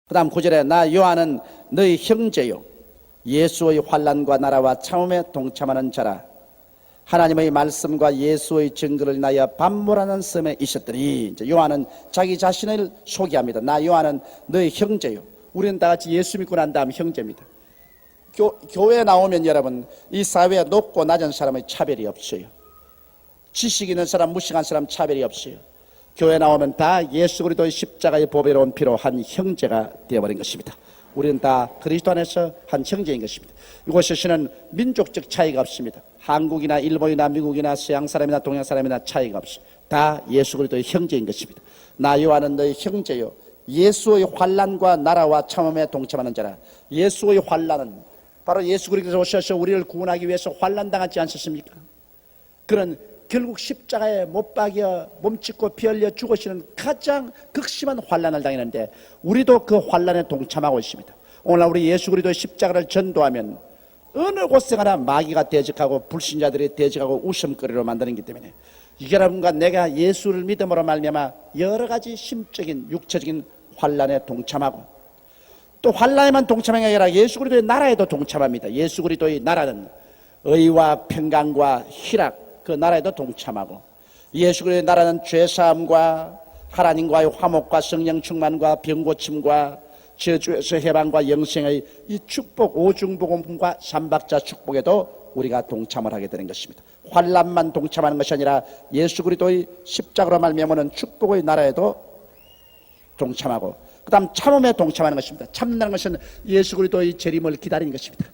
그 다음 9절에 나 요한은 너희 형제요 예수의 환난과 나라와 참음에 동참하는 자라. 하나님의 말씀과 예수의 증거를 인하여 반모라는 섬에 있었더니, 이제 요한은 자기 자신을 소개합니다. 나 요한은 너희 형제요. 우리는 다 같이 예수 믿고 난 다음 형제입니다. 교회에 나오면 여러분, 이 사회에 높고 낮은 사람의 차별이 없어요. 지식 있는 사람, 무식한 사람 차별이 없어요. 교회 나오면 다 예수 그리스도의 십자가의 보배로운 피로 한 형제가 되어버린 것입니다. 우리는 다 그리스도 안에서 한 형제인 것입니다. 이곳에서는 민족적 차이가 없습니다. 한국이나 일본이나 미국이나 서양 사람이나 동양 사람이나 차이가 없어요. 다 예수 그리스도의 형제인 것입니다. 나 요한은 너희 형제요 예수의 환난과 나라와 참음에 동참하는 자라. 예수의 환난은 바로 예수 그리스도께서 오셔서 우리를 구원하기 위해서 환난당하지 않으셨습니까? 그런 결국 십자가에 못 박여 몸짓고 피 흘려 죽으시는 가장 극심한 환난을 당했는데 우리도 그 환난에 동참하고 있습니다. 오늘날 우리 예수 그리스도의 십자가를 전도하면 어느 곳에 가나 마귀가 대적하고 불신자들이 대적하고 웃음거리로 만드는 것이기 때문에 여러분과 내가 예수를 믿음으로 말미암아 여러 가지 심적인 육체적인 환난에 동참하고 또 환난에만 동참하는 게 아니라 예수 그리스도의 나라에도 동참합니다. 예수 그리스도의 나라는 의와 평강과 희락 그 나라에도 동참하고 예수 그리스도의 나라는 죄사함과 하나님과의 화목과 성령 충만과 병고침과 저주에서 해방과 영생의 이 축복 오중복음과 삼박자 축복에도 우리가 동참을 하게 되는 것입니다. 환난만 동참하는 것이 아니라 예수 그리스도의 십자가로 말미암는 축복의 나라에도 동참하고 그 다음 참음에 동참하는 것입니다. 참는다는 것은 예수 그리스도의 재림을 기다리는 것입니다.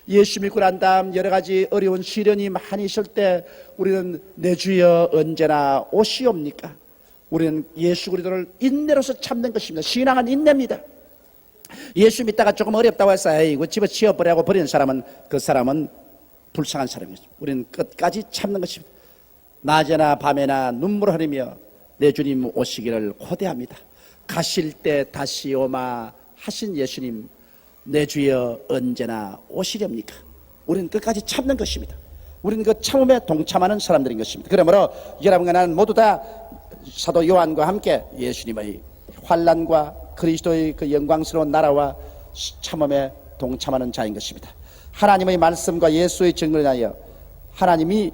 예수 믿고 난 다음 여러 가지 어려운 시련이 많이 있을 때 우리는 내 주여 언제나 오시옵니까? 우리는 예수 그리스도를 인내로서 참는 것입니다. 신앙은 인내입니다. 예수 믿다가 조금 어렵다고 해서 이거 집어치워버리고 버리는 사람은 그 사람은 불쌍한 사람이죠. 우리는 끝까지 참는 것입니다. 낮에나 밤에나 눈물 흘리며 내 주님 오시기를 고대합니다. 가실 때 다시 오마 하신 예수님 내 주여 언제나 오시렵니까? 우리는 끝까지 참는 것입니다. 우리는 그 참음에 동참하는 사람들인 것입니다. 그러므로 여러분과 나는 모두 다 사도 요한과 함께 예수님의 환난과 그리스도의 그 영광스러운 나라와 참음에 동참하는 자인 것입니다. 하나님의 말씀과 예수의 증거를 인하여 하나님이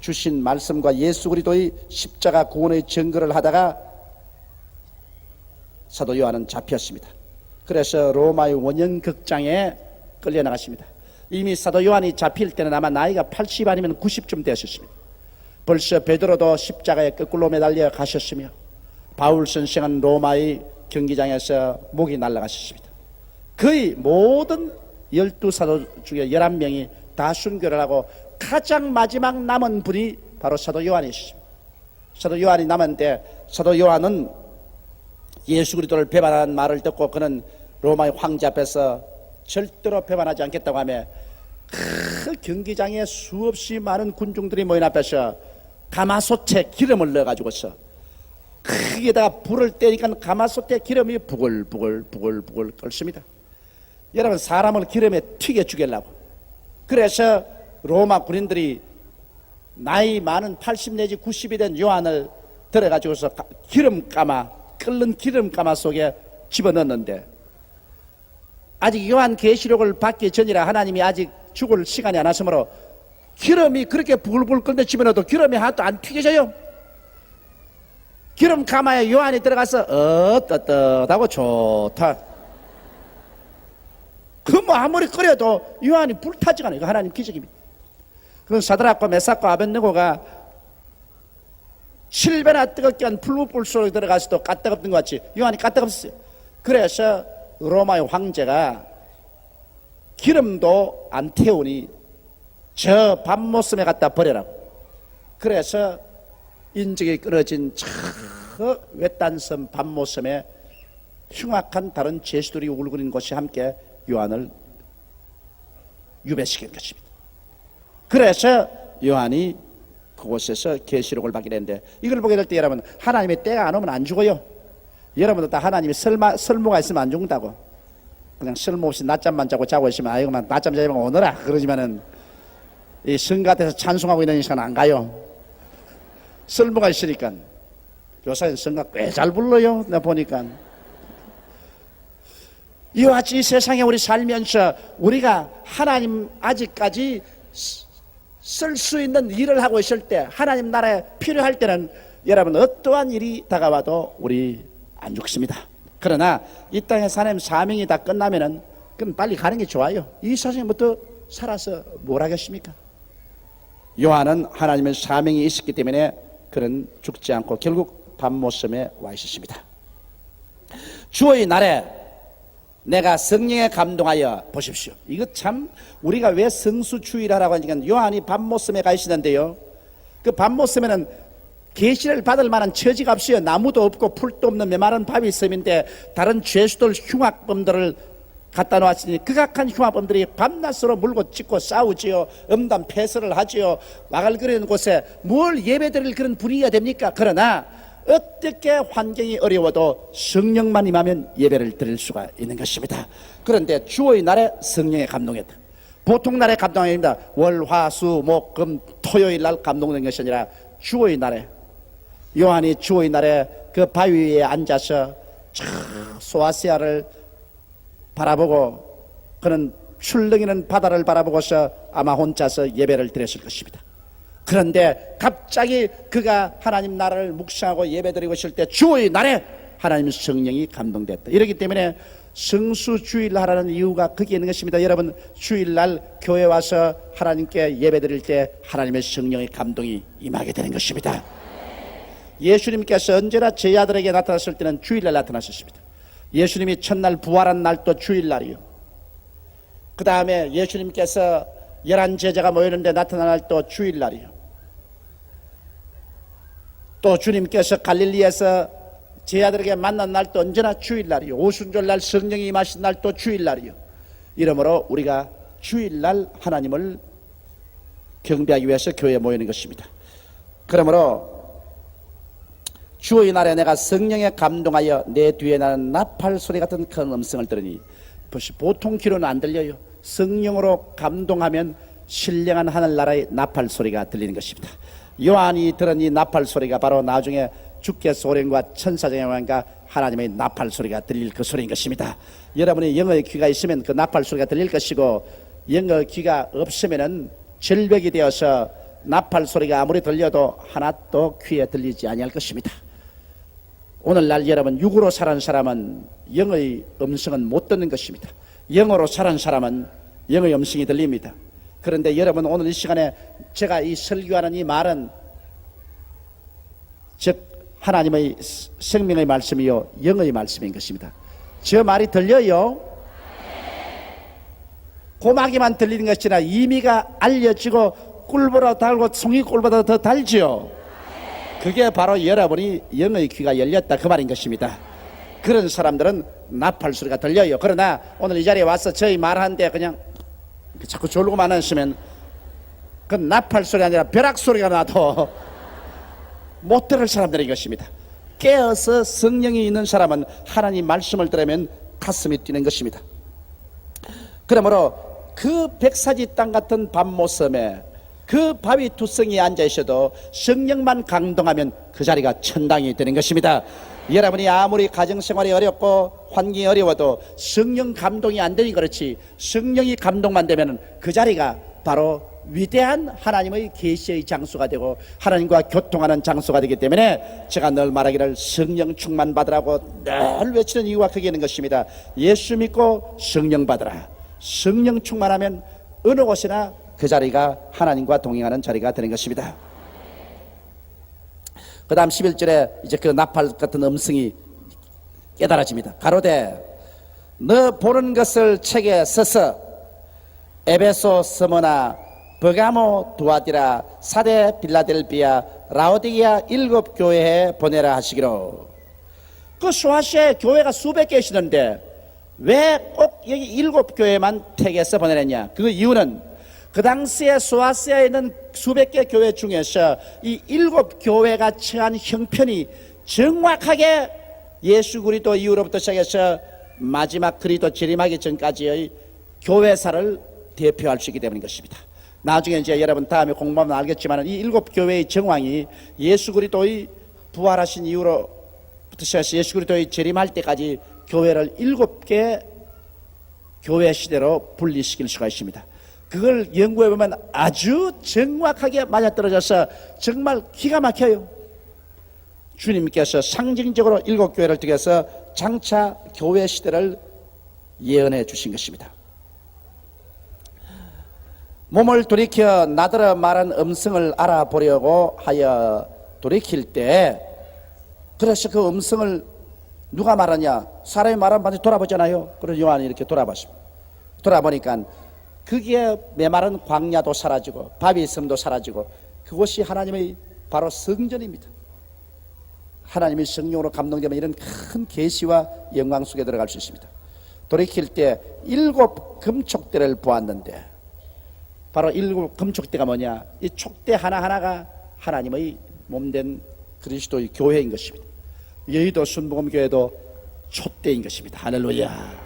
주신 말씀과 예수 그리스도의 십자가 구원의 증거를 하다가 사도 요한은 잡혔습니다. 그래서 로마의 원형극장에 끌려나갔습니다. 이미 사도 요한이 잡힐 때는 아마 나이가 80 아니면 90쯤 되었습니다. 벌써 베드로도 십자가에 거꾸로 매달려 가셨으며 바울 선생은 로마의 경기장에서 목이 날아가셨습니다. 거의 모든 12사도 중에 11명이 다 순교를 하고 가장 마지막 남은 분이 바로 사도 요한이었습니다. 사도 요한이 남았는데 사도 요한은 예수 그리스도를 배반하는 말을 듣고 그는 로마의 황제 앞에서 절대로 배반하지 않겠다고 하며 그 경기장에 수없이 많은 군중들이 모인 앞에서 가마솥에 기름을 넣어가지고서 크게다가 불을 떼니까 가마솥에 기름이 부글부글 끓습니다. 여러분 사람을 기름에 튀겨 죽이려고 그래서 로마 군인들이 나이 많은 80 내지 90이 된 요한을 들어가지고서 끓는 기름가마 속에 집어넣었는데 아직 요한 계시록을 받기 전이라 하나님이 아직 죽을 시간이 안 왔으므로 기름이 그렇게 부글부글 끓는데 집어넣어도 기름이 하나도 안 튀겨져요. 기름가마에 요한이 들어가서 떳떳하고 좋다. 그 뭐 아무리 끓여도 요한이 불타지가 않아요. 하나님 기적입니다. 그건 사드락과 메삭과 아벳느고가 7배나 뜨겁게 한 불불 속에 들어가서도 까딱없던 것 같이 요한이 까딱없었어요. 그래서 로마의 황제가 기름도 안 태우니 저 밤모섬에 갖다 버려라고. 그래서 인적이 끊어진 저 외딴 섬 밤모섬에 흉악한 다른 죄수들이 울거리는 곳이 함께 요한을 유배시킨 것입니다. 그래서 요한이 그곳에서 계시록을 받게 되는데 이걸 보게 될 때 여러분 하나님의 때가 안 오면 안 죽어요. 여러분도 다 하나님이 설모가 있으면 안 죽는다고 그냥 쓸모없이 낮잠만 자고 있으면 아이고만 낮잠 자면 오너라 그러지만은 이 성가대에서 찬송하고 있는 시간 안 가요. 쓸모가 있으니까 요. 요새 성가 꽤 잘 불러요. 내가 보니까 이와 같이 이 세상에 우리 살면서 우리가 하나님 아직까지 쓸 수 있는 일을 하고 있을 때, 하나님 나라에 필요할 때는 여러분 어떠한 일이 다가와도 우리 안 죽습니다. 그러나 이 땅에서 하나님 사명이 다 끝나면은 그럼 빨리 가는 게 좋아요. 이 세상부터 살아서 뭘 하겠습니까? 요한은 하나님의 사명이 있었기 때문에 그는 죽지 않고 결국 밤모섬에 와 있었습니다. 주의 날에 내가 성령에 감동하여 보십시오. 이거 참 우리가 왜 성수주의를 하라고 하니까 요한이 밤모섬에 가 있었는데요, 그 밤모섬에는 계시를 받을 만한 처지가 없어요. 나무도 없고 풀도 없는 메마른 바위 섬인데 다른 죄수들 흉악범들을 갖다 놓았으니 극악한 흉악범들이 밤낮으로 물고 찢고 싸우지요. 음담 패설을 하지요. 와글거리는 곳에 뭘 예배드릴 그런 분위기가 됩니까? 그러나 어떻게 환경이 어려워도 성령만 임하면 예배를 드릴 수가 있는 것입니다. 그런데 주의 날에 성령에 감동했다. 보통 날에 감동이 아닙니다. 월, 화, 수, 목, 금, 토요일 날 감동된 것이 아니라 주의 날에, 요한이 주의 날에 그 바위 위에 앉아서 소아시아를 바라보고 그는 출렁이는 바다를 바라보고서 아마 혼자서 예배를 드렸을 것입니다. 그런데 갑자기 그가 하나님 나라를 묵상하고 예배드리고 있을 때 주의 날에 하나님 성령이 감동됐다. 이렇기 때문에 성수주일 하라는 이유가 거기에 있는 것입니다. 여러분, 주일날 교회 와서 하나님께 예배드릴 때 하나님의 성령의 감동이 임하게 되는 것입니다. 예수님께서 언제나 제 아들에게 나타났을 때는 주일날 나타나셨습니다. 예수님이 첫날 부활한 날도 주일날이요, 그 다음에 예수님께서 11 제자가 모이는데 나타난 날도 주일날이요, 또 주님께서 갈릴리에서 제 아들에게 만난 날도 언제나 주일날이요, 오순절날 성령이 임하신 날도 주일날이요. 이러므로 우리가 주일날 하나님을 경배하기 위해서 교회에 모이는 것입니다. 그러므로 주의 날에 내가 성령에 감동하여 내 뒤에 나는 나팔 소리 같은 큰 음성을 들으니, 보통 귀로는 안 들려요. 성령으로 감동하면 신령한 하늘나라의 나팔 소리가 들리는 것입니다. 요한이 들은 이 나팔 소리가 바로 나중에 주께서 오랜과 천사장의 왕과 하나님의 나팔 소리가 들릴 그 소리인 것입니다. 여러분이 영어의 귀가 있으면 그 나팔 소리가 들릴 것이고, 영어 귀가 없으면은 절벽이 되어서 나팔 소리가 아무리 들려도 하나도 귀에 들리지 아니할 것입니다. 오늘날 여러분, 육으로 사는 사람은 영의 음성은 못 듣는 것입니다. 영어로 사는 사람은 영의 음성이 들립니다. 그런데 여러분, 오늘 이 시간에 제가 이 설교하는 이 말은 즉 하나님의 생명의 말씀이요, 영의 말씀인 것입니다. 저 말이 들려요? 고막이만 들리는 것이 아니라 의미가 알려지고 꿀보다 달고 송이 꿀보다 더 달지요. 그게 바로 여러분이 영의 귀가 열렸다 그 말인 것입니다. 그런 사람들은 나팔 소리가 들려요. 그러나 오늘 이 자리에 와서 저희 말하는데 그냥 자꾸 졸고만 하시면 그 나팔 소리 아니라 벼락 소리가 나도 못 들을 사람들인 것입니다. 깨어서 성령이 있는 사람은 하나님 말씀을 들으면 가슴이 뛰는 것입니다. 그러므로 그 백사지 땅 같은 밤모섬에 그 바위 투성이에 앉아 있어도 성령만 감동하면 그 자리가 천당이 되는 것입니다. 여러분이 아무리 가정생활이 어렵고 환경이 어려워도 성령 감동이 안 되니 그렇지, 성령이 감동만 되면 그 자리가 바로 위대한 하나님의 계시의 장소가 되고 하나님과 교통하는 장소가 되기 때문에 제가 늘 말하기를 성령 충만 받으라고 늘 외치는 이유가 거기에 있는 것입니다. 예수 믿고 성령 받으라. 성령 충만하면 어느 곳이나 그 자리가 하나님과 동행하는 자리가 되는 것입니다. 그 다음 11절에 이제 그 나팔 같은 음성이 깨달아집니다. 가로되 너 보는 것을 책에 써서 에베소, 스무나, 버가모, 두아디라, 사데, 빌라델비아, 라오디게아 7 교회에 보내라 하시기로. 그 소아시아에 교회가 수백 개 있었는데 왜 꼭 여기 7 교회만 택해서 보내느냐? 그 이유는 그 당시에 소아시아에 있는 수백 개 교회 중에서 이 7 교회가 처한 형편이 정확하게 예수 그리스도 이후로부터 시작해서 마지막 그리스도 재림하기 전까지의 교회사를 대표할 수 있기 때문인 것입니다. 나중에 이제 여러분 다음에 공부하면 알겠지만 이 7 교회의 정황이 예수 그리스도의 부활하신 이후로부터 시작해서 예수 그리스도의 재림할 때까지 교회를 7개 교회 시대로 분리시킬 수가 있습니다. 그걸 연구해 보면 아주 정확하게 맞아떨어져서 정말 기가 막혀요. 주님께서 상징적으로 7교회를 통해서 장차 교회 시대를 예언해 주신 것입니다. 몸을 돌이켜 나더러 말한 음성을 알아보려고 하여 돌이킬 때, 그래서 그 음성을 누가 말하냐? 사람이 말하면 반드시 돌아보잖아요. 그래서 요한이 이렇게 돌아봤습니다. 돌아보니까 그게 메마른 광야도 사라지고 바위 섬도 사라지고 그곳이 하나님의 바로 성전입니다. 하나님의 성령으로 감동되면 이런 큰 계시와 영광 속에 들어갈 수 있습니다. 돌이킬 때 7 금촉대를 보았는데, 바로 7 금촉대가 뭐냐? 이 촉대 하나하나가 하나님의 몸된 그리스도의 교회인 것입니다. 여의도 순복음교회도 촉대인 것입니다. 할렐루야.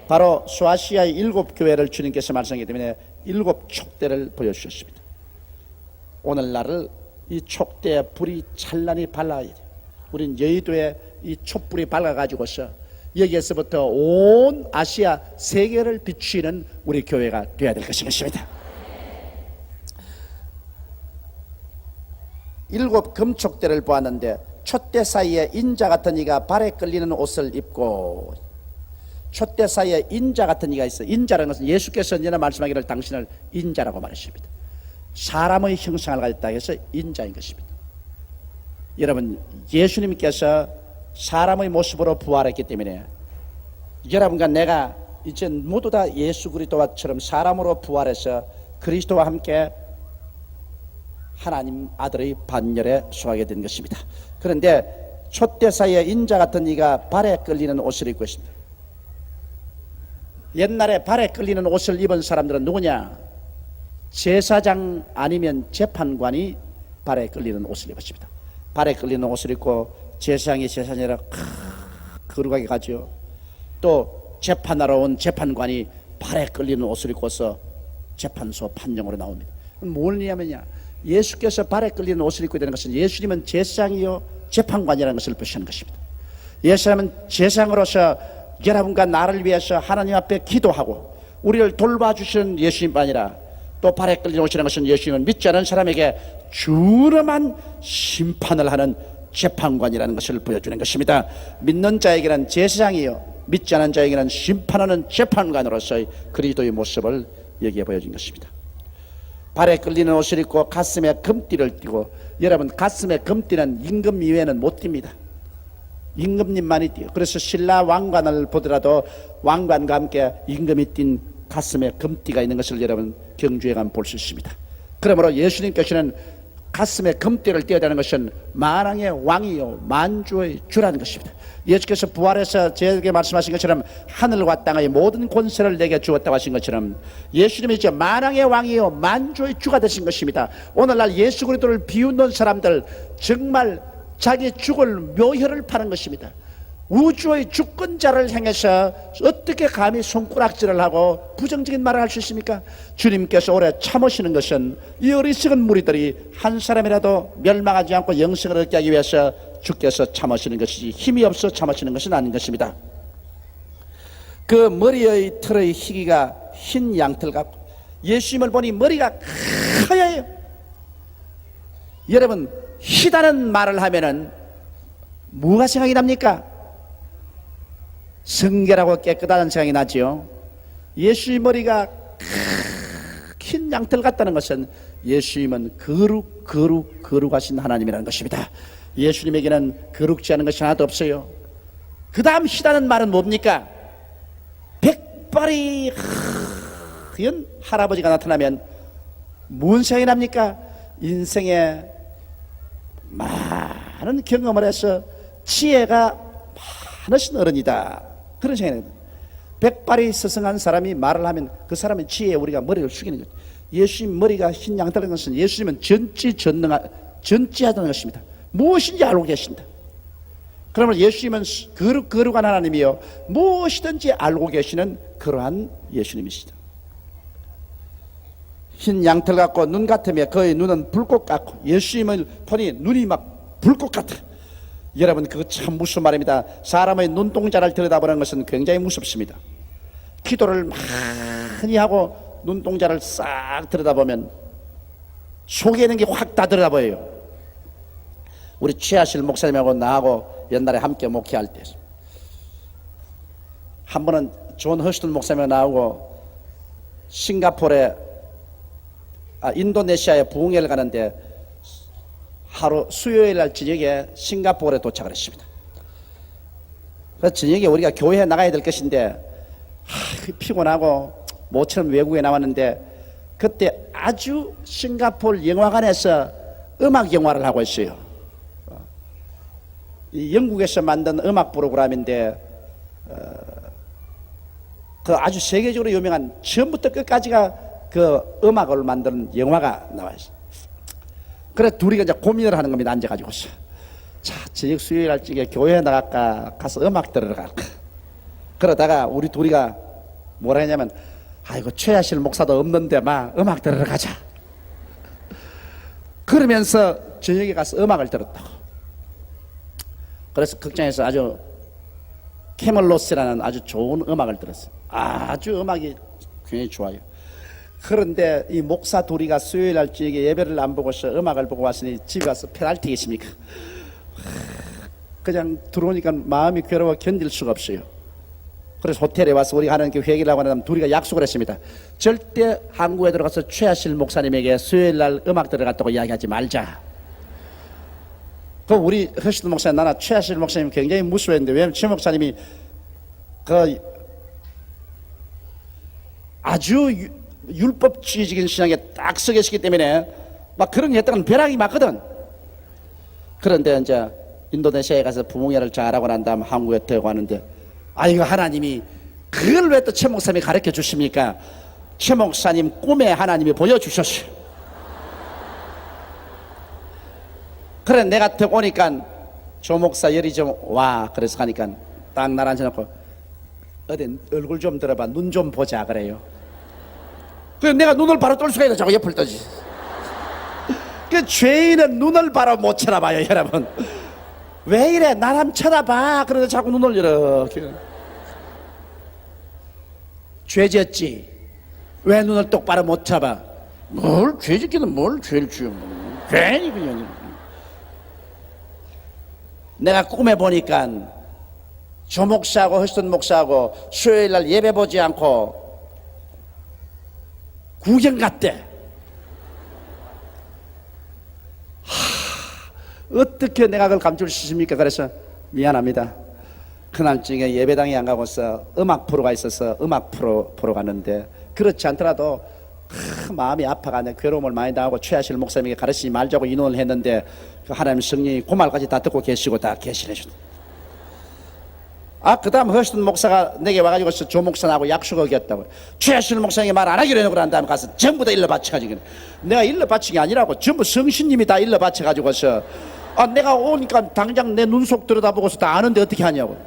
바로 소아시아의 7 교회를 주님께서 말씀하기 때문에 7 촉대를 보여주셨습니다. 오늘날을 이 촉대의 불이 찬란히 밝아야 돼요. 우린 여의도에 이 촛불이 밝아가지고서 여기에서부터 온 아시아 세계를 비추는 우리 교회가 되어야 될 것입니다. 7 금촉대를 보았는데 촛대 사이에 인자 같은 이가 발에 끌리는 옷을 입고, 촛대 사이에 인자 같은 이가 있어요. 인자라는 것은 예수께서 언제나 말씀하기를 당신을 인자라고 말하십니다. 사람의 형상을 가졌다 해서 인자인 것입니다. 여러분, 예수님께서 사람의 모습으로 부활했기 때문에 여러분과 내가 이제 모두 다 예수 그리스도와처럼 사람으로 부활해서 그리스도와 함께 하나님 아들의 반열에 속하게 된 것입니다. 그런데 촛대 사이에 인자 같은 이가 발에 끌리는 옷을 입고 있습니다. 옛날에 발에 끌리는 옷을 입은 사람들은 누구냐? 제사장 아니면 재판관이 발에 끌리는 옷을 입었습니다. 발에 끌리는 옷을 입고 제사장이 제사장이라 거룩하게 가죠. 또 재판하러 온 재판관이 발에 끌리는 옷을 입고서 재판소 판정으로 나옵니다. 뭘 의미하느냐? 예수께서 발에 끌리는 옷을 입고 되는 것은 예수님은 제사장이요 재판관이라는 것을 표시하는 것입니다. 예수님은 제사장으로서 여러분과 나를 위해서 하나님 앞에 기도하고 우리를 돌봐주시는 예수님뿐 아니라 또 발에 끌리는 옷이라는 것은 예수님은 믿지 않은 사람에게 준엄한 심판을 하는 재판관이라는 것을 보여주는 것입니다. 믿는 자에게는 제사장이요 믿지 않은 자에게는 심판하는 재판관으로서의 그리스도의 모습을 여기에 보여준 것입니다. 발에 끌리는 옷을 입고 가슴에 금띠를 띠고, 여러분 가슴에 금띠는 임금 이외에는 못 띱니다. 임금님만이 띠요. 그래서 신라 왕관을 보더라도 왕관과 함께 임금이 띈 가슴에 금띠가 있는 것을 여러분 경주에 가면 볼 수 있습니다. 그러므로 예수님께서는 가슴에 금띠를 띄어야 되는 것은 만왕의 왕이요 만주의 주라는 것입니다. 예수께서 부활해서 저에게 말씀하신 것처럼 하늘과 땅의 모든 권세를 내게 주었다고 하신 것처럼 예수님이 이제 만왕의 왕이요 만주의 주가 되신 것입니다. 오늘날 예수 그리스도를 비웃는 사람들 정말 자기 죽을 묘혈을 파는 것입니다. 우주의 주권자를 향해서 어떻게 감히 손가락질을 하고 부정적인 말을 할 수 있습니까? 주님께서 오래 참으시는 것은 이 어리석은 무리들이 한 사람이라도 멸망하지 않고 영생을 얻게 하기 위해서 주께서 참으시는 것이지 힘이 없어 참으시는 것은 아닌 것입니다. 그 머리의 털의 희기가 흰 양털 같고, 예수님을 보니 머리가 하얘요. 여러분, 희다는 말을 하면은 뭐가 생각이 납니까? 성결하고 깨끗하다는 생각이 나지요. 예수의 머리가 흰 양털 같다는 것은 예수님은 거룩하신 하나님이라는 것입니다. 예수님에게는 거룩지 않은 것이 하나도 없어요. 그 다음 희다는 말은 뭡니까? 백발이 하얀 할아버지가 나타나면 무슨 생각이 납니까? 인생에 많은 경험을 해서 지혜가 많으신 어른이다, 그런 생각이 납니다. 백발이 스승한 사람이 말을 하면 그 사람의 지혜에 우리가 머리를 숙이는 거죠. 예수님 머리가 흰 양털인 것은 예수님은 전지하다는 것입니다. 무엇인지 알고 계신다. 그러면 예수님은 거룩한 하나님이요 무엇이든지 알고 계시는 그러한 예수님이시다. 흰 양털 같고 눈 같으며 그의 눈은 불꽃 같고, 예수님을 보니 눈이 막 불꽃 같아. 여러분, 그거 참 무서운 말입니다. 사람의 눈동자를 들여다보는 것은 굉장히 무섭습니다. 기도를 많이 하고 눈동자를 싹 들여다보면 속에 있는 게 확 다 들여다보여요. 우리 최하실 목사님하고 나하고 옛날에 함께 목회할 때 한 번은 존 허스턴 목사님하고 나하고 싱가포르에 인도네시아에 부흥회를 가는데 하루 수요일 날 저녁에 싱가포르에 도착을 했습니다. 그래서 저녁에 우리가 교회에 나가야 될 것인데 피곤하고 모처럼 외국에 나왔는데 그때 아주 싱가포르 영화관에서 음악 영화를 하고 있어요. 이 영국에서 만든 음악 프로그램인데 그 아주 세계적으로 유명한 처음부터 끝까지가 그 음악을 만드는 영화가 나와 있어요. 그래 둘이가 이제 고민을 하는 겁니다. 앉아가지고서 자 저녁 수요일 날 적에 교회에 나갈까 가서 음악 들으러 갈까. 그러다가 우리 둘이가 뭐라 했냐면 아이고 최하실 목사도 없는데 막 음악 들으러 가자. 그러면서 저녁에 가서 음악을 들었다고. 그래서 극장에서 아주 캐멀로스라는 아주 좋은 음악을 들었어요. 아주 음악이 굉장히 좋아요. 그런데 이 목사 둘이가 수요일 날 저녁에 예배를 안 보고서 음악을 보고 왔으니 집에 가서 페널티겠습니까? 그냥 들어오니까 마음이 괴로워 견딜 수가 없어요. 그래서 호텔에 와서 우리가 하는 그 회의를 하고 나면 둘이가 약속을 했습니다. 절대 한국에 들어가서 최하실 목사님에게 수요일 날 음악 들어갔다고 이야기하지 말자. 그 우리 허스턴 목사님 나나 최하실 목사님 굉장히 무서워했는데 왜냐면 최 목사님이 그 아주 율법주의적인 신앙에 딱 서 계시기 때문에 막 그런 게 했다가는 벼락이 맞거든. 그런데 이제 인도네시아에 가서 부흥회를 잘하고 난 다음 한국에 들어가는데 아이고 하나님이 그걸 왜 또 최 목사님이 가르쳐 주십니까? 최 목사님 꿈에 하나님이 보여주셨어요. 그래 내가 더 오니까 조 목사 열이 좀 와. 그래서 가니까 딱 날 앉혀놓고 어디 얼굴 좀 들어봐. 눈 좀 보자 그래요. 그래서 내가 눈을 바로 뜰 수가 있어. 자꾸 옆을 뜨지. 그 죄인은 눈을 바로 못 쳐다봐요 여러분. 왜 이래 날 한번 쳐다봐. 그래서 자꾸 눈을 이렇게. 죄졌지. 왜 눈을 똑바로 못 쳐봐. 뭘 죄짓기는 뭘 죄를 지어. 괜히 그냥. 내가 꿈에 보니까 조 목사하고 허스턴 목사하고 수요일 날 예배 보지 않고 구경 갔대. 어떻게 내가 그걸 감출 수 있습니까? 그래서 미안합니다. 그날 중에 예배당에 안 가고서 음악 프로가 있어서 음악 프로 보러 갔는데 그렇지 않더라도 마음이 아파가 내 괴로움을 많이 당하고 최하실 목사님에게 가르치지 말자고 인원을 했는데 그 하나님 성령이 그 말까지 다 듣고 계시고 다 계시래 주다. 그 다음 허스턴 목사가 내게 와가지고 조 목사하고 약속을 어겼다고. 최하실 목사님이 말 안 하기로 해놓고 난 다음에 가서 전부 다 일러 바쳐가지고 내가 일러 바친 게 아니라고 전부 성신님이 다 일러 바쳐가지고서 내가 오니까 당장 내 눈 속 들여다보고서 다 아는데 어떻게 하냐고.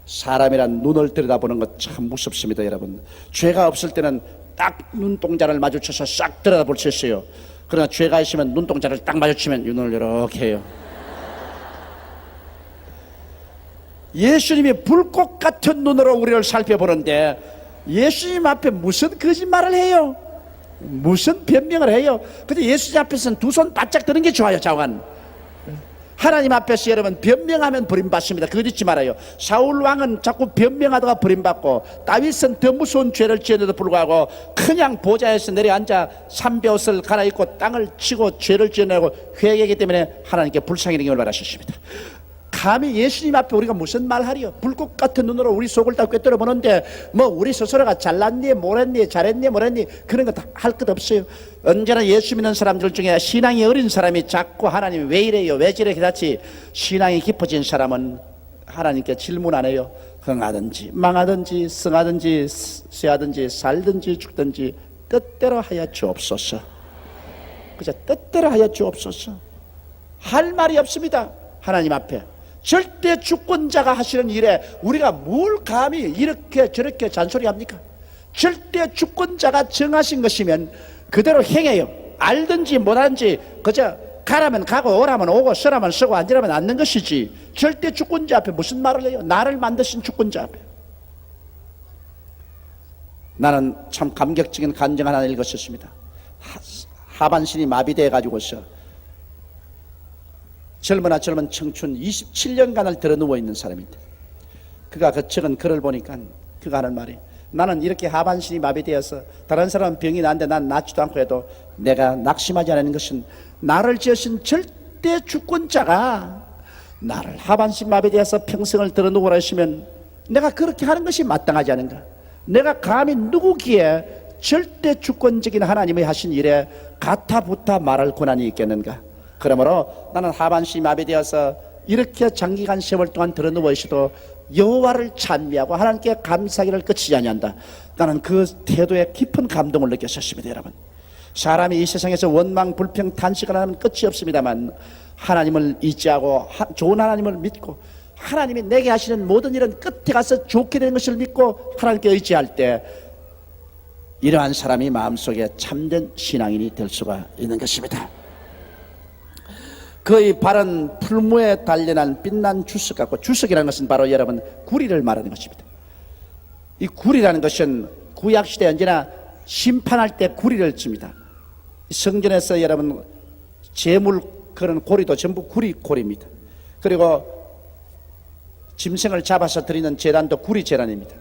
사람이란 눈을 들여다보는 것 참 무섭습니다 여러분. 죄가 없을 때는 딱 눈동자를 마주쳐서 싹 들여다볼 수 있어요. 그러나 죄가 있으면 눈동자를 딱 마주치면 눈을 이렇게 해요. 예수님이 불꽃 같은 눈으로 우리를 살펴보는데 예수님 앞에 무슨 거짓말을 해요? 무슨 변명을 해요? 근데 예수님 앞에서는 두 손 바짝 드는 게 좋아요. 자관. 하나님 앞에서 여러분 변명하면 버림받습니다. 그거 잊지 말아요. 사울 왕은 자꾸 변명하다가 버림받고 다윗은 더 무서운 죄를 지었는데도 불구하고 그냥 보좌에서 내려앉아 삼배옷을 갈아입고 땅을 치고 죄를 지어내고 회개하기 때문에 하나님께 불쌍히 여김을 받으셨습니다. 감히 예수님 앞에 우리가 무슨 말 하리요? 불꽃 같은 눈으로 우리 속을 다 꿰뚫어 보는데 뭐 우리 스스로가 잘났니 뭐랬니 잘했니 뭐랬니 그런 거 다 할 것 없어요. 언제나 예수 믿는 사람들 중에 신앙이 어린 사람이 자꾸 하나님 왜 이래요 왜 저래 그렇지 신앙이 깊어진 사람은 하나님께 질문 안 해요. 흥하든지 망하든지 성하든지 쇠하든지 살든지 죽든지 뜻대로 하여 주옵소서. 그저 뜻대로 하여 주옵소서. 할 말이 없습니다. 하나님 앞에 절대 주권자가 하시는 일에 우리가 뭘 감히 이렇게 저렇게 잔소리합니까? 절대 주권자가 정하신 것이면 그대로 행해요. 알든지 못하든지 그저 가라면 가고 오라면 오고 서라면 서고 앉으라면 앉는 것이지 절대 주권자 앞에 무슨 말을 해요? 나를 만드신 주권자 앞에. 나는 참 감격적인 간증 하나 읽었었습니다. 하반신이 마비되어 가지고서 젊은 청춘 27년간을 들어 누워 있는 사람인데, 그가 적은 글을 보니까 그가 하는 말이, 나는 이렇게 하반신이 마비되어서 다른 사람은 병이 나는데 난 낫지도 않고 해도 내가 낙심하지 않는 것은 나를 지으신 절대 주권자가 나를 하반신 마비되어서 평생을 들어 누우라 하시면 내가 그렇게 하는 것이 마땅하지 않은가? 내가 감히 누구기에 절대 주권적인 하나님이 하신 일에 가타부타 말할 권한이 있겠는가? 그러므로 나는 하반신이 마비되어서 이렇게 장기간 세월 동안 들어 누워 있어도 여호와를 찬미하고 하나님께 감사하기를 끝이지 아니한다. 나는 그 태도에 깊은 감동을 느꼈었습니다. 여러분, 사람이 이 세상에서 원망 불평 탄식을 하면 끝이 없습니다만, 하나님을 의지하고 좋은 하나님을 믿고 하나님이 내게 하시는 모든 일은 끝에 가서 좋게 되는 것을 믿고 하나님께 의지할 때, 이러한 사람이 마음속에 참된 신앙인이 될 수가 있는 것입니다. 그의 발은 풀무에 단련한 빛난 주석 같고, 주석이라는 것은 바로 여러분 구리를 말하는 것입니다. 이 구리라는 것은 구약시대 언제나 심판할 때 구리를 씁니다. 성전에서 여러분 제물 그런 고리도 전부 구리입니다. 그리고 짐승을 잡아서 드리는 제단도 구리 제단입니다.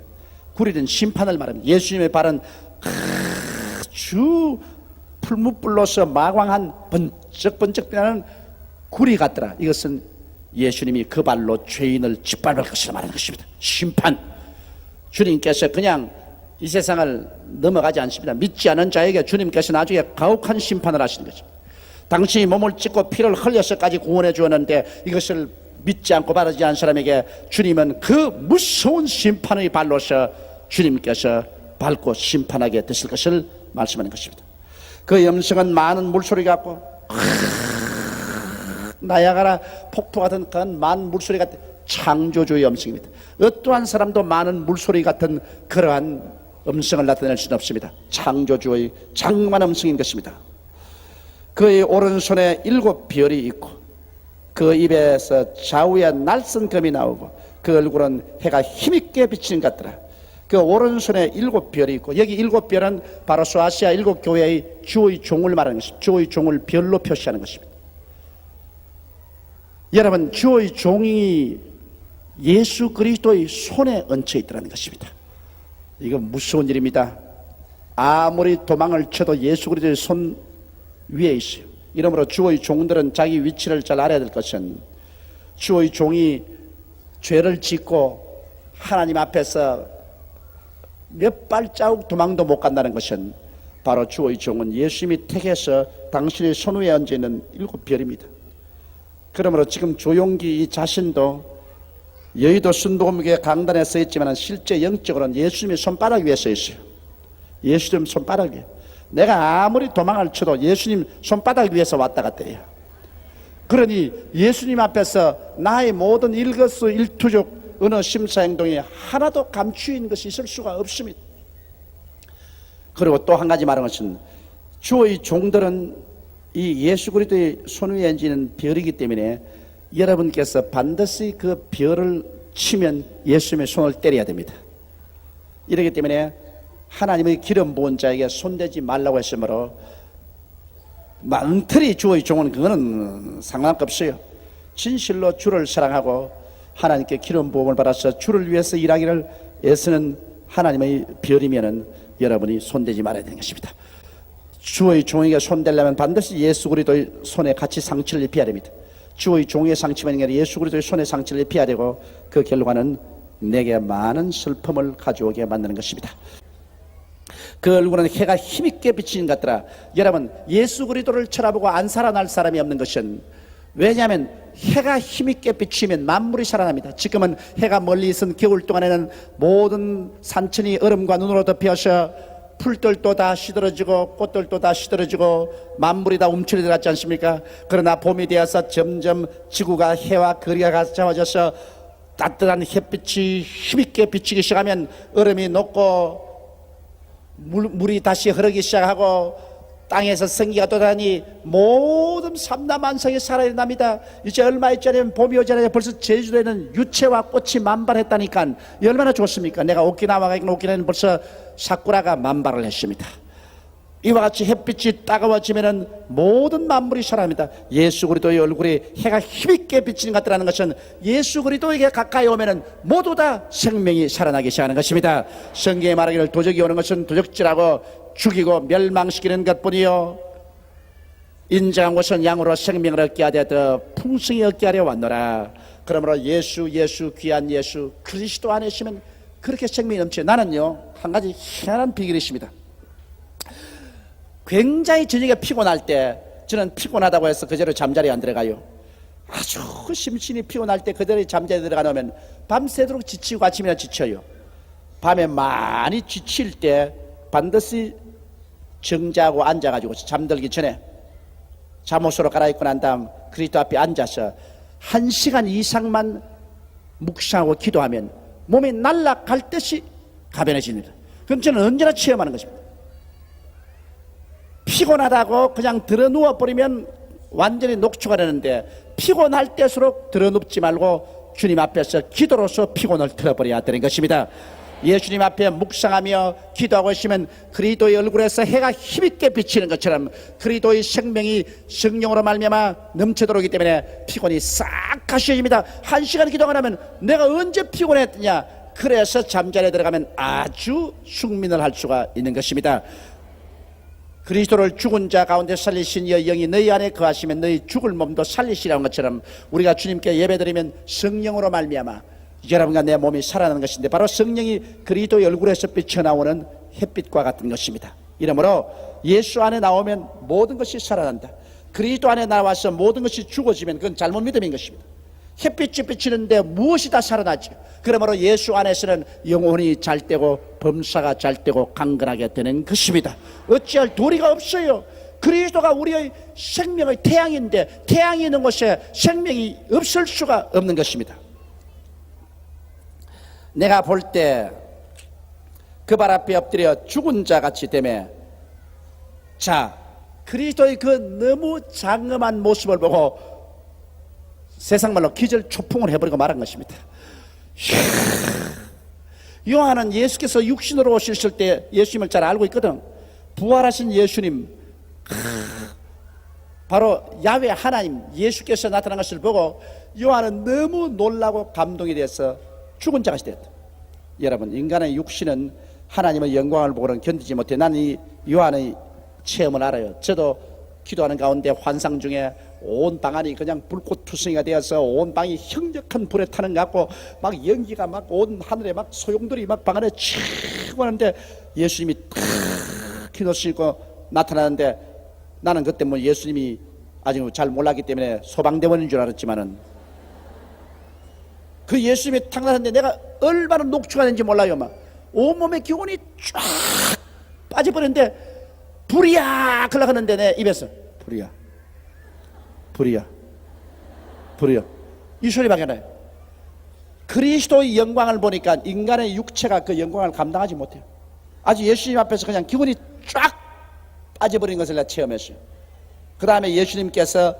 구리는 심판을 말합니다. 예수님의 발은 아주 풀무불로서 마광한 번쩍번쩍 빛나는 구리 같더라. 이것은 예수님이 그 발로 죄인을 짓밟을 것이라 말하는 것입니다. 심판. 주님께서 그냥 이 세상을 넘어가지 않습니다. 믿지 않은 자에게 주님께서 나중에 가혹한 심판을 하시는 것입니다. 당신이 몸을 찢고 피를 흘려서까지 구원해 주었는데 이것을 믿지 않고 바르지 않은 사람에게 주님은 그 무서운 심판의 발로서 주님께서 밟고 심판하게 되실 것을 말씀하는 것입니다. 그 음성은 많은 물소리 같고 나야가라 폭포 같은 그런 많은 물소리 같은 창조주의 음성입니다. 어떠한 사람도 많은 물소리 같은 그러한 음성을 나타낼 수는 없습니다. 창조주의 장엄한 음성인 것입니다. 그의 오른손에 7별이 있고 그 입에서 좌우에 날선 검이 나오고 그 얼굴은 해가 힘있게 비치는 것 같더라. 그 오른손에 7별이 있고, 여기 7별은 바로 소아시아 7교회의 주의 종을 말하는 것입니다. 주의 종을 별로 표시하는 것입니다. 여러분, 주의 종이 예수 그리스도의 손에 얹혀 있더라는 것입니다. 이건 무서운 일입니다. 아무리 도망을 쳐도 예수 그리스도의 손 위에 있어요. 이러므로 주의 종들은 자기 위치를 잘 알아야 될 것은, 주의 종이 죄를 짓고 하나님 앞에서 몇 발자국 도망도 못 간다는 것은 바로 주의 종은 예수님이 택해서 당신의 손 위에 얹어 있는 7별입니다. 그러므로 지금 조용기 이 자신도 여의도 순복음교회 강단에 서 있지만 실제 영적으로는 예수님의 손바닥 위에 서 있어요. 예수님 손바닥 위에. 내가 아무리 도망을 쳐도 예수님 손바닥 위에서 왔다 갔다 해요. 그러니 예수님 앞에서 나의 모든 일거수일투족 어느 심사행동이 하나도 감추인 것이 있을 수가 없습니다. 그리고 또 한 가지 말하는 것은, 주의 종들은 이 예수 그리스도의 손 위에 얹는 별이기 때문에 여러분께서 반드시 그 별을 치면 예수님의 손을 때려야 됩니다. 이렇기 때문에 하나님의 기름 부은 자에게 손대지 말라고 했으므로 엉터리 주의 종은 그거는 상관없어요. 진실로 주를 사랑하고 하나님께 기름 부음을 받아서 주를 위해서 일하기를 애쓰는 하나님의 별이면은 여러분이 손대지 말아야 되는 것입니다. 주의 종에게 손대려면 반드시 예수 그리스도의 손에 같이 상처를 입혀야 됩니다. 주의 종의 상처가 아니라 예수 그리스도의 손에 상처를 입혀야 되고, 그 결과는 내게 많은 슬픔을 가져오게 만드는 것입니다. 그 얼굴은 해가 힘있게 비치는 것 같더라. 여러분, 예수 그리스도를 쳐다보고 안 살아날 사람이 없는 것은, 왜냐하면 해가 힘있게 비치면 만물이 살아납니다. 지금은 해가 멀리 있은 겨울 동안에는 모든 산천이 얼음과 눈으로 덮여서 풀들도 다 시들어지고 꽃들도 다 시들어지고 만물이 다 움츠려 들어갔지 않습니까? 그러나 봄이 되어서 점점 지구가 해와 거리가 가까워져서 따뜻한 햇빛이 힘있게 비치기 시작하면 얼음이 녹고 물이 다시 흐르기 시작하고 땅에서 생기가 돋아니 모든 삼라만상이 살아납니다. 이제 얼마 있잖아요. 봄이 오잖아요. 벌써 제주도에는 유채와 꽃이 만발했다니까 얼마나 좋습니까? 내가 오키나와 가니까 오키나와는 벌써 사쿠라가 만발을 했습니다. 이와 같이 햇빛이 따가워지면은 모든 만물이 살아납니다. 예수 그리스도의 얼굴이 해가 힘있게 비치는 것 같다는 것은 예수 그리스도에게 가까이 오면은 모두 다 생명이 살아나기 시작하는 것입니다. 성경에 말하기를 도적이 오는 것은 도적질하고 죽이고 멸망시키는 것뿐이요 인자한 것은 양으로 생명을 얻게 하되 더 풍성히 얻게 하려 왔노라. 그러므로 예수 귀한 예수 그리스도 안에 있으면 그렇게 생명이 넘쳐요. 나는요 한 가지 희한한 비결이 있습니다. 굉장히 저녁에 피곤할 때 저는 피곤하다고 해서 그대로 잠자리에 안 들어가요. 아주 심신이 피곤할 때 그대로 잠자리에 들어가 놓으면 밤새도록 지치고 아침이나 지쳐요. 밤에 많이 지칠 때 반드시 정자하고 앉아가지고 잠들기 전에 잠옷으로 갈아입고 난 다음 그리스도 앞에 앉아서 1시간 이상만 묵상하고 기도하면 몸이 날아갈 듯이 가변해집니다. 그럼 저는 언제나 체험하는 것입니다. 피곤하다고 그냥 들어 누워버리면 완전히 녹초가 되는데 피곤할 때일수록 들어 눕지 말고 주님 앞에서 기도로서 피곤을 틀어버려야 되는 것입니다. 예수님 앞에 묵상하며 기도하고 있으면 그리스도의 얼굴에서 해가 힘있게 비치는 것처럼 그리스도의 생명이 성령으로 말미암아 넘쳐들어오기 때문에 피곤이 싹 가시어집니다. 1시간 기도가 나면 내가 언제 피곤했느냐, 그래서 잠자리에 들어가면 아주 숙민을 할 수가 있는 것입니다. 그리스도를 죽은 자 가운데 살리신 이의 영이 너희 안에 거하시면 너희 죽을 몸도 살리시라는 것처럼 우리가 주님께 예배드리면 성령으로 말미암아 여러분과 내 몸이 살아나는 것인데 바로 성령이 그리스도의 얼굴에서 비쳐나오는 햇빛과 같은 것입니다. 이러므로 예수 안에 나오면 모든 것이 살아난다. 그리스도 안에 나와서 모든 것이 죽어지면 그건 잘못 믿음인 것입니다. 햇빛이 비치는데 무엇이 다 살아나죠. 그러므로 예수 안에서는 영혼이 잘 되고 범사가 잘 되고 강건하게 되는 것입니다. 어찌할 도리가 없어요. 그리스도가 우리의 생명의 태양인데 태양이 있는 곳에 생명이 없을 수가 없는 것입니다. 내가 볼 때 그 발 앞에 엎드려 죽은 자 같이 되매 자 그리스도의 그 너무 장엄한 모습을 보고 세상말로 기절초풍을 해버리고 말한 것입니다. 요한은 예수께서 육신으로 오셨을 때 예수님을 잘 알고 있거든. 부활하신 예수님, 바로 야훼 하나님 예수께서 나타난 것을 보고 요한은 너무 놀라고 감동이 돼서 죽은 자가 되었다. 여러분, 인간의 육신은 하나님의 영광을 보고는 견디지 못해. 나는 이 요한의 체험을 알아요. 저도 기도하는 가운데 환상 중에 온 방 안이 그냥 불꽃투성이가 되어서 온 방이 형력한 불에 타는 것 같고 막 연기가 막 온 하늘에 막 소용돌이 막 방 안에 치고 하는데 예수님이 탁 기도 쓰고 나타나는데 나는 그때 뭐 예수님이 아직 잘 몰랐기 때문에 소방대원인 줄 알았지만은 그 예수님이 탁 나타났는데 내가 얼마나 녹초가 되는지 몰라요. 막 온몸의 기운이 쫙 빠져버렸는데 불이야 그러려 하는데 내 입에서 불이야 이 소리밖에 나요. 그리스도의 영광을 보니까 인간의 육체가 그 영광을 감당하지 못해요. 아주 예수님 앞에서 그냥 기운이 쫙 빠져버린 것을 내가 체험했어요. 그 다음에 예수님께서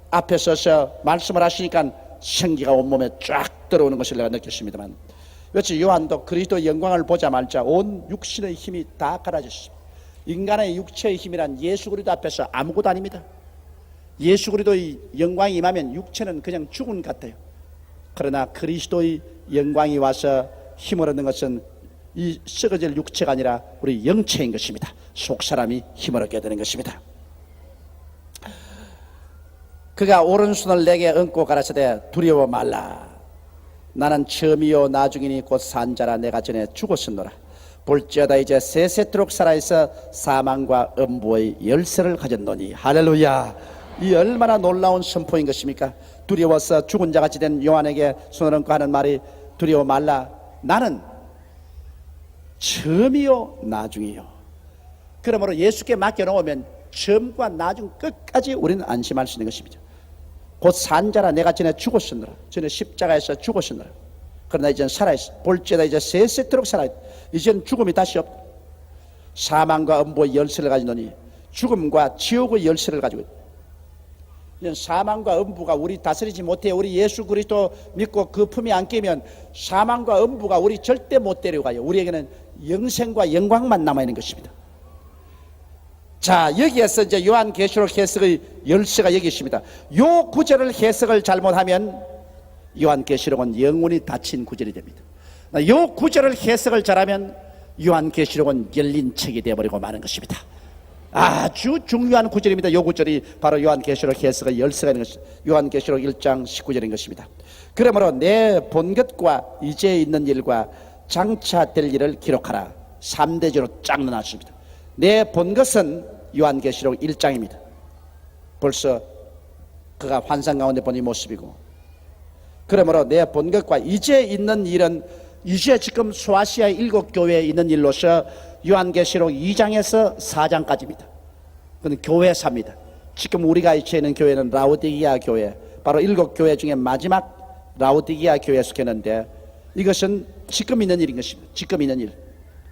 앞에 서서 말씀을 하시니까 생기가 온몸에 쫙 들어오는 것을 내가 느꼈습니다만, 그렇지, 요한도 그리스도의 영광을 보자마자 온 육신의 힘이 다 갈아졌습니다. 인간의 육체의 힘이란 예수 그리스도 앞에서 아무것도 아닙니다. 예수 그리스도의 영광이 임하면 육체는 그냥 죽은 것 같아요. 그러나 그리스도의 영광이 와서 힘을 얻는 것은 이 썩어질 육체가 아니라 우리 영체인 것입니다. 속사람이 힘을 얻게 되는 것입니다. 그가 오른손을 내게 얹고 가라사대 두려워 말라. 나는 처음이요 나중이니 곧 산자라. 내가 전에 죽었었노라. 볼지어다 이제 세세토록 살아있어 사망과 음부의 열쇠를 가졌노니. 할렐루야. 이 얼마나 놀라운 선포인 것입니까? 두려워서 죽은 자같이 된 요한에게 손을 얹고 하는 말이 두려워 말라. 나는 처음이요 나중이요. 그러므로 예수께 맡겨놓으면 처음과 나중 끝까지 우리는 안심할 수 있는 것입니다. 곧 산자라. 내가 전에 죽었으느라. 전에 십자가에서 죽었으느라. 그러나 이제는 살아있어. 볼지어다 이제 세세토록 살아있다. 이제는 죽음이 다시 없다. 사망과 음부의 열쇠를 가지노니. 죽음과 지옥의 열쇠를 가지고 있다. 사망과 음부가 우리 다스리지 못해 우리 예수 그리스도 믿고 그 품에 안 끼면 사망과 음부가 우리 절대 못 데려가요. 우리에게는 영생과 영광만 남아있는 것입니다. 자, 여기에서 이제 요한계시록 해석의 열쇠가 여기 있습니다. 요 구절을 해석을 잘못하면 요한계시록은 영원히 닫힌 구절이 됩니다. 요 구절을 해석을 잘하면 요한계시록은 열린 책이 되어버리고 마는 것입니다. 아주 중요한 구절입니다. 요 구절이 바로 요한계시록 해석의 열쇠가 있는 것입니다. 요한계시록 1장 19절인 것입니다. 그러므로 내 본 것과 이제 있는 일과 장차 될 일을 기록하라. 3대지로 쫙 나눴습니다. 내 본 것은 요한계시록 1장입니다. 벌써 그가 환상 가운데 본 이 모습이고, 그러므로 내 본 것과 이제 있는 일은 이제 지금 소아시아의 7교회에 있는 일로서 요한계시록 2장에서 4장까지입니다. 그건 교회사입니다. 지금 우리가 이체 있는 교회는 라오디게아 교회, 바로 7교회 중에 마지막 라오디게아 교회에 속했는데, 이것은 지금 있는 일인 것입니다. 지금 있는 일,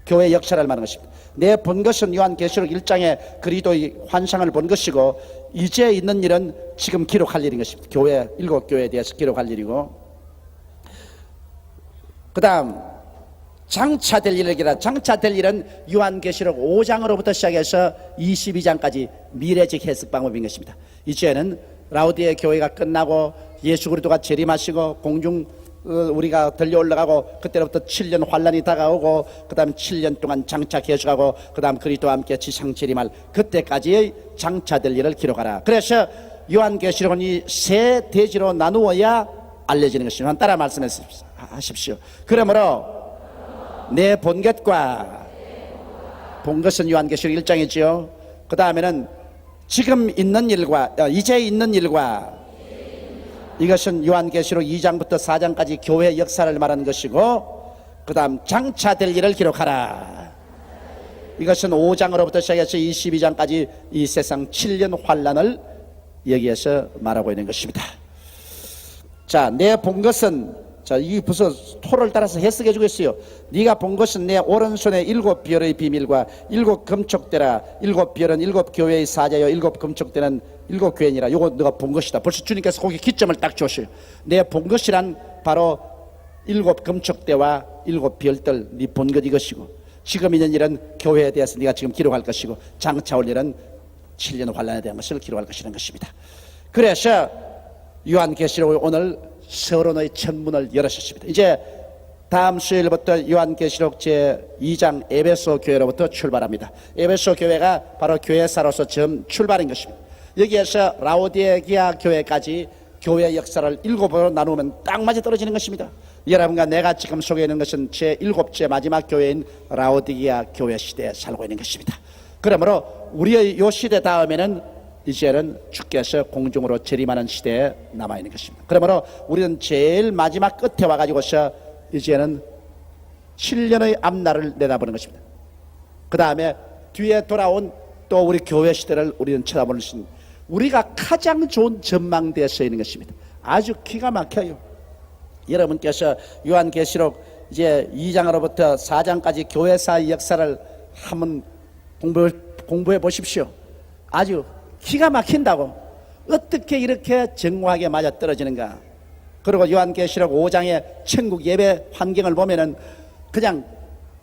교회 역사를 말하는 것입니다. 내 본 것은 요한계시록 1장에 그리스도의 환상을 본 것이고, 이제 있는 일은 지금 기록할 일인 것입니다. 교회 7교회에 대해서 기록할 일이고, 그 다음 장차 될 일을 기라. 장차 될 일은 요한계시록 5장으로부터 시작해서 22장까지 미래적 해석 방법인 것입니다. 이제는 라오디게 교회가 끝나고 예수 그리스도가 재림하시고 공중 우리가 들려 올라가고, 그때로부터 7년 환란이 다가오고, 그 다음 7년 동안 장차해져가고, 그 다음 그리스도와 함께 지상 재림할 그때까지의 장차될 일을 기록하라. 그래서 요한계시록은 이 세 대지로 나누어야 알려지는 것입니다. 따라 말씀하십시오. 그러므로 내 본 것과, 본 것은 요한계시록 1장이죠. 그 다음에는 지금 있는 일과 이제 있는 일과, 이것은 요한계시록 2장부터 4장까지 교회 역사를 말하는 것이고, 그 다음 장차될 일을 기록하라. 이것은 5장으로부터 시작해서 22장까지 이 세상 7년 환란을 여기에서 말하고 있는 것입니다. 자, 내 본 것은, 자, 이 벌써 토를 따라서 해석해 주고 있어요. 네가 본 것은 내 오른손에 7별의 비밀과 7 금촉대라. 7별은 7교회의 사자요 7 금촉대는 7교회니라. 요거 너가 본 것이다. 벌써 주님께서 거기 기점을 딱 주셨어요. 내 본 것이란 바로 7 금촉대와 7 별들, 네 본 것 이것이고, 지금 있는 일은 교회에 대해서 네가 지금 기록할 것이고, 장차 올 일은 7년 환란에 대한 것을 기록할 것이라는 것입니다. 그래서 요한계시록을 오늘 서론의 천문을 열으셨습니다. 이제 다음 수요일부터 요한계시록 제2장 에베소 교회로부터 출발합니다. 에베소 교회가 바로 교회사로서 처음 출발인 것입니다. 여기에서 라오디게아 교회까지 교회 역사를 7으로 나누면 딱 맞아 떨어지는 것입니다. 여러분과 내가 지금 속해 있는 것은 제7째 마지막 교회인 라오디게아 교회 시대에 살고 있는 것입니다. 그러므로 우리의 이 시대 다음에는 이제는 주께서 공중으로 재림하는 시대에 남아있는 것입니다. 그러므로 우리는 제일 마지막 끝에 와가지고서 이제는 7년의 앞날을 내다보는 것입니다. 그 다음에 뒤에 돌아온 또 우리 교회 시대를 우리는 쳐다보는 것입니다. 우리가 가장 좋은 전망대에 서 있는 것입니다. 아주 기가 막혀요. 여러분께서 요한계시록 이제 2장으로부터 4장까지 교회사의 역사를 한번 공부해 보십시오. 아주 기가 막힌다고. 어떻게 이렇게 정확하게 맞아 떨어지는가. 그리고 요한계시록 5장의 천국 예배 환경을 보면은 그냥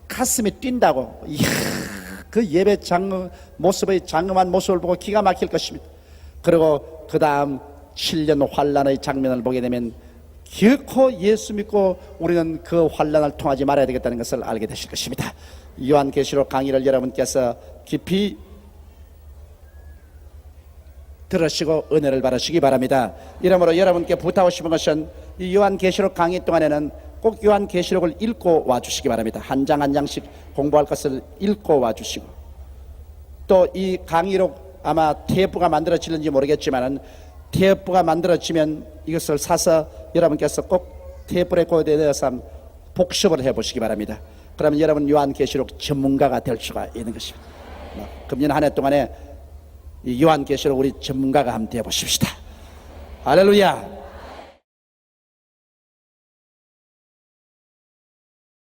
가슴이 뛴다고. 이야, 그 예배 모습의 장엄한 모습을 보고 기가 막힐 것입니다. 그리고 그 다음 7년 환란의 장면을 보게 되면 결코 예수 믿고 우리는 그 환란을 통하지 말아야 되겠다는 것을 알게 되실 것입니다. 요한계시록 강의를 여러분께서 깊이 들으시고 은혜를 받으시기 바랍니다. 이러므로 여러분께 부탁하고 싶은 것은 이 요한계시록 강의 동안에는 꼭 요한계시록을 읽고 와주시기 바랍니다. 한 장 한 장씩 공부할 것을 읽고 와주시고, 또 이 강의록 아마 테이프가 만들어질는지 모르겠지만 테이프가 만들어지면 이것을 사서 여러분께서 꼭 테이프 레코더에 대해서 복습을 해보시기 바랍니다. 그러면 여러분 요한계시록 전문가가 될 수가 있는 것입니다. 금년 한 해 동안에 이 요한계시록 우리 전문가가 한번 되어보십시다. 할렐루야.